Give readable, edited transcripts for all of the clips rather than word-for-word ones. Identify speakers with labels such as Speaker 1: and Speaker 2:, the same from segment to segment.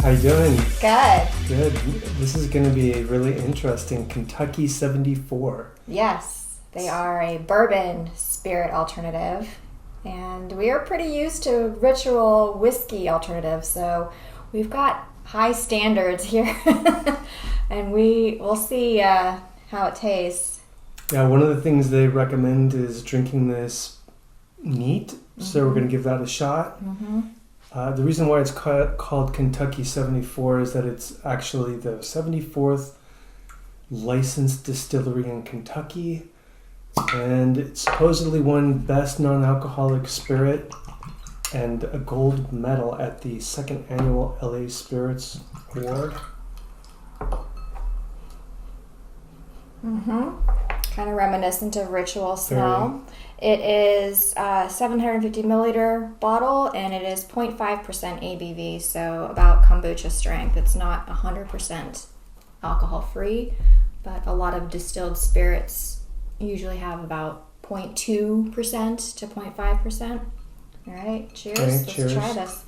Speaker 1: How you doing?
Speaker 2: Good.
Speaker 1: Good. This is going to be a really interesting Kentucky 74.
Speaker 2: Yes, they are a bourbon spirit alternative, and we are pretty used to ritual whiskey alternatives, so we've got high standards here, and we'll see how it tastes.
Speaker 1: Yeah, one of the things they recommend is drinking this neat, so we're going to give that a shot.
Speaker 2: Mm-hmm.
Speaker 1: The reason why it's called Kentucky 74 is that it's actually the 74th licensed distillery in Kentucky, and it supposedly won Best Non-Alcoholic Spirit and a gold medal at the second annual LA Spirits Award.
Speaker 2: Mm-hmm. Kind of reminiscent of ritual smell. It is a 750 milliliter bottle, and it is 0.5% ABV, so about kombucha strength. It's not 100% alcohol free, but a lot of distilled spirits usually have about 0.2% to 0.5%. All right, cheers.
Speaker 1: Okay,
Speaker 2: Let's
Speaker 1: cheers.
Speaker 2: try this.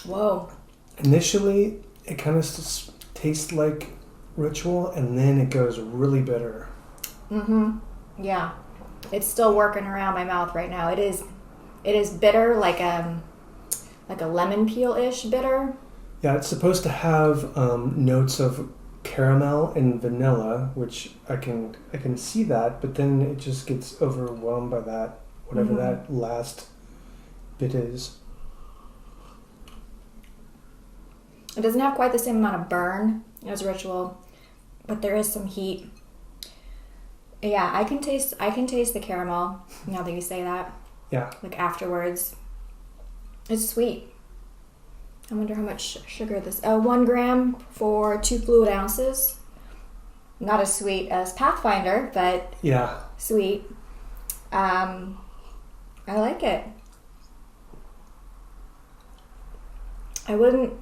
Speaker 2: Whoa.
Speaker 1: Initially, it kind of tastes like ritual, and then it goes really bitter.
Speaker 2: Mm-hmm. Yeah. It's still working around my mouth right now. It is bitter, like a lemon peel-ish bitter.
Speaker 1: Yeah, it's supposed to have notes of caramel and vanilla, which I can see that, but then it just gets overwhelmed by that, whatever that last bit is.
Speaker 2: It doesn't have quite the same amount of burn as ritual, but there is some heat. Yeah, I can taste the caramel now that you say that.
Speaker 1: Yeah.
Speaker 2: Like afterwards. It's sweet. I wonder how much sugar this 1 gram for 2 fluid ounces. Not as sweet as Pathfinder, but
Speaker 1: Yeah.
Speaker 2: sweet. I like it. I wouldn't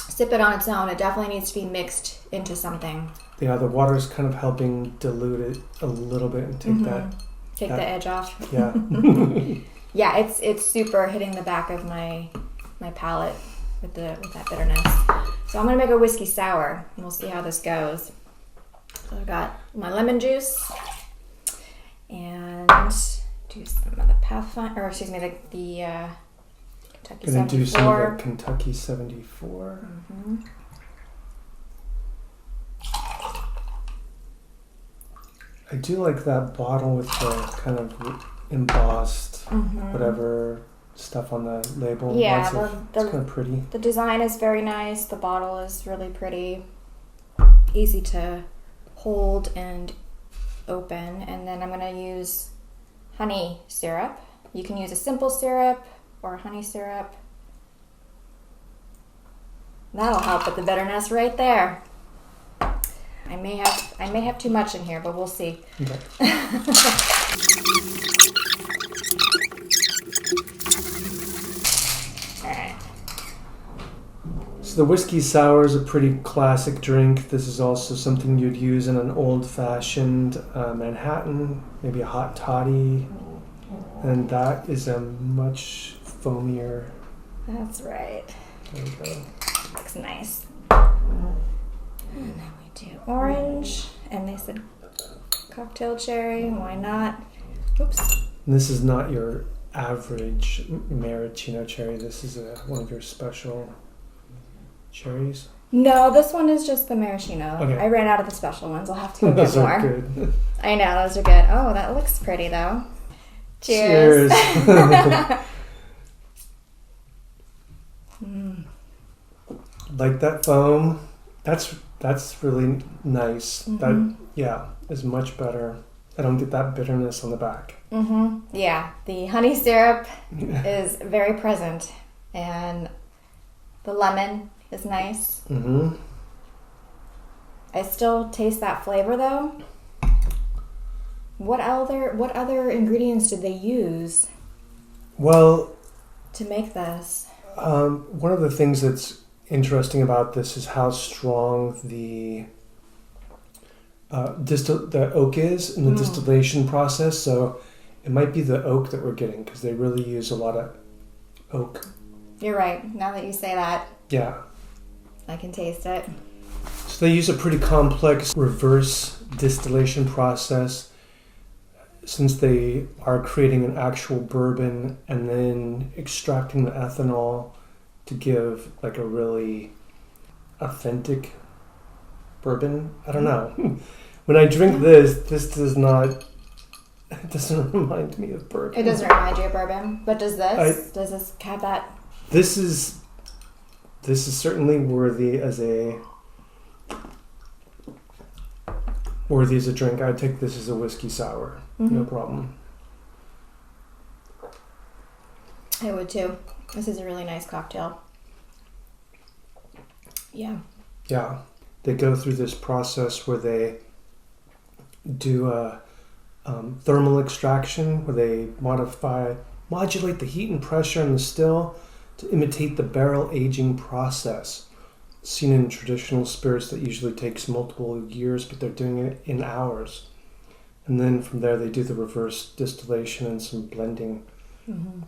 Speaker 2: sip it on its own. It definitely needs to be mixed into something.
Speaker 1: Yeah, the water's kind of helping dilute it a little bit and take
Speaker 2: the edge off.
Speaker 1: Yeah.
Speaker 2: Yeah, it's super hitting the back of my palate with that bitterness. So I'm gonna make a whiskey sour, and we'll see how this goes. So I've got my lemon juice and do some of the Pathfinder, or excuse me, the Kentucky 74.
Speaker 1: Gonna do some of the Kentucky 74.
Speaker 2: Mm-hmm.
Speaker 1: I do like that bottle with the kind of embossed whatever stuff on the label.
Speaker 2: Yeah,
Speaker 1: it's kind of pretty.
Speaker 2: The design is very nice. The bottle is really pretty. Easy to hold and open. And then I'm going to use honey syrup. You can use a simple syrup or honey syrup. That'll help with the bitterness right there. I may have too much in here, but we'll see.
Speaker 1: Okay.
Speaker 2: Alright.
Speaker 1: So the whiskey sour is a pretty classic drink. This is also something you'd use in an old-fashioned Manhattan, maybe a hot toddy. And that is a much foamier.
Speaker 2: That's right.
Speaker 1: There we go.
Speaker 2: Looks nice. And then we do orange, and they said cocktail cherry. Why not? Oops.
Speaker 1: And this is not your average maraschino cherry. This is one of your special cherries.
Speaker 2: No, this one is just the maraschino.
Speaker 1: Okay.
Speaker 2: I ran out of the special ones. I'll have to go get
Speaker 1: Those
Speaker 2: more.
Speaker 1: are good.
Speaker 2: I know, those are good. Oh, that looks pretty though.
Speaker 1: Cheers.
Speaker 2: Cheers.
Speaker 1: Like that foam. That's really nice. That is much better. I don't get that bitterness on the back.
Speaker 2: Yeah, the honey syrup is very present, and the lemon is nice. I still taste that flavor though. What other ingredients did they use?
Speaker 1: Well,
Speaker 2: to make this?
Speaker 1: One of the things that's interesting about this is how strong the oak is in the distillation process. So It might be the oak that we're getting because they really use a lot of oak.
Speaker 2: You're right. Now that you say that,
Speaker 1: Yeah.
Speaker 2: I can taste it.
Speaker 1: So they use a pretty complex reverse distillation process since they are creating an actual bourbon and then extracting the ethanol to give like a really authentic bourbon. I don't know. When I drink this it doesn't remind me of bourbon.
Speaker 2: It doesn't remind you of bourbon, but does this have that?
Speaker 1: This is certainly worthy as a drink. I'd take this as a whiskey sour.
Speaker 2: Mm-hmm.
Speaker 1: No problem.
Speaker 2: I would too. This is a really nice cocktail. Yeah.
Speaker 1: Yeah. They go through this process where they do a thermal extraction, where they modulate the heat and pressure in the still to imitate the barrel aging process seen in traditional spirits that usually takes multiple years, but they're doing it in hours. And then from there they do the reverse distillation and some blending.
Speaker 2: Mm-hmm.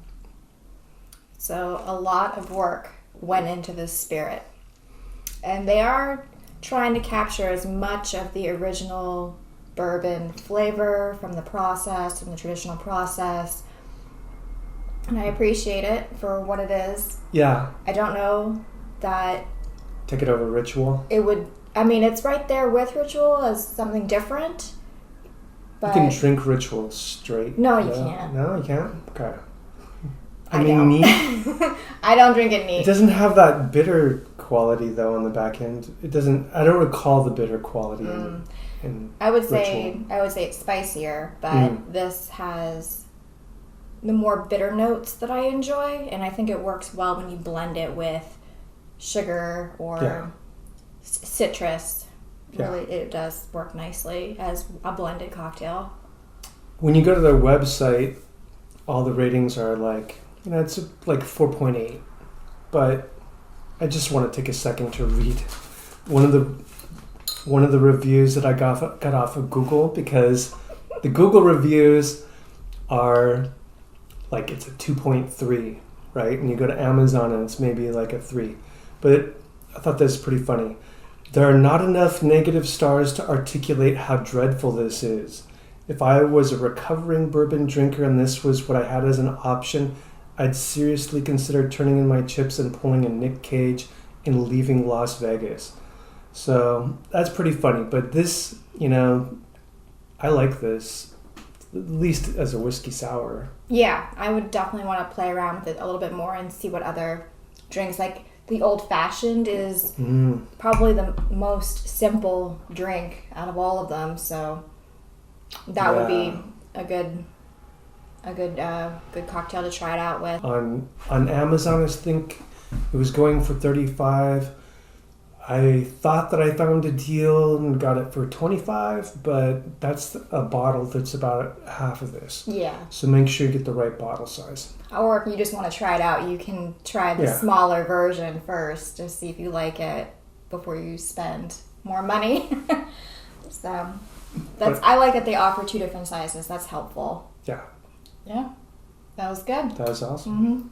Speaker 2: So a lot of work went into this spirit. And they are trying to capture as much of the original bourbon flavor from the process, from the traditional process. And I appreciate it for what it is.
Speaker 1: Yeah.
Speaker 2: I don't know that...
Speaker 1: Take it over Ritual?
Speaker 2: It would... I mean, it's right there with Ritual as something different. But...
Speaker 1: You can drink Ritual straight.
Speaker 2: No, you can't.
Speaker 1: No, you can't? Okay.
Speaker 2: I mean,
Speaker 1: neat.
Speaker 2: I don't drink it neat.
Speaker 1: It doesn't have that bitter quality, though, on the back end. It doesn't... I don't recall the bitter quality in
Speaker 2: I would
Speaker 1: Ritual.
Speaker 2: say it's spicier, but this has the more bitter notes that I enjoy, and I think it works well when you blend it with sugar or citrus. Really, it does work nicely as a blended cocktail. When
Speaker 1: you go to their website, all the ratings are like, it's like 4.8. But I just want to take a second to read one of the reviews that I got off of Google, because the Google reviews are like it's a 2.3, right? And you go to Amazon and it's maybe like a 3. But I thought that was pretty funny. There are not enough negative stars to articulate how dreadful this is. If I was a recovering bourbon drinker and this was what I had as an option, I'd seriously consider turning in my chips and pulling a Nick Cage and leaving Las Vegas. So that's pretty funny. But this, I like this, at least as a whiskey sour.
Speaker 2: Yeah, I would definitely want to play around with it a little bit more and see what other drinks, like the old fashioned is probably the most simple drink out of all of them. So that would be a good cocktail to try it out with.
Speaker 1: On Amazon, I think it was going for $35. I thought that I found a deal and got it for $25, but that's a bottle that's about half of this.
Speaker 2: Yeah.
Speaker 1: So make sure you get the right bottle size.
Speaker 2: Or if you just want to try it out, you can try the smaller version first to see if you like it before you spend more money. So I like that they offer 2 different sizes. That's helpful.
Speaker 1: Yeah.
Speaker 2: Yeah. That was good.
Speaker 1: That was awesome.
Speaker 2: Mm-hmm.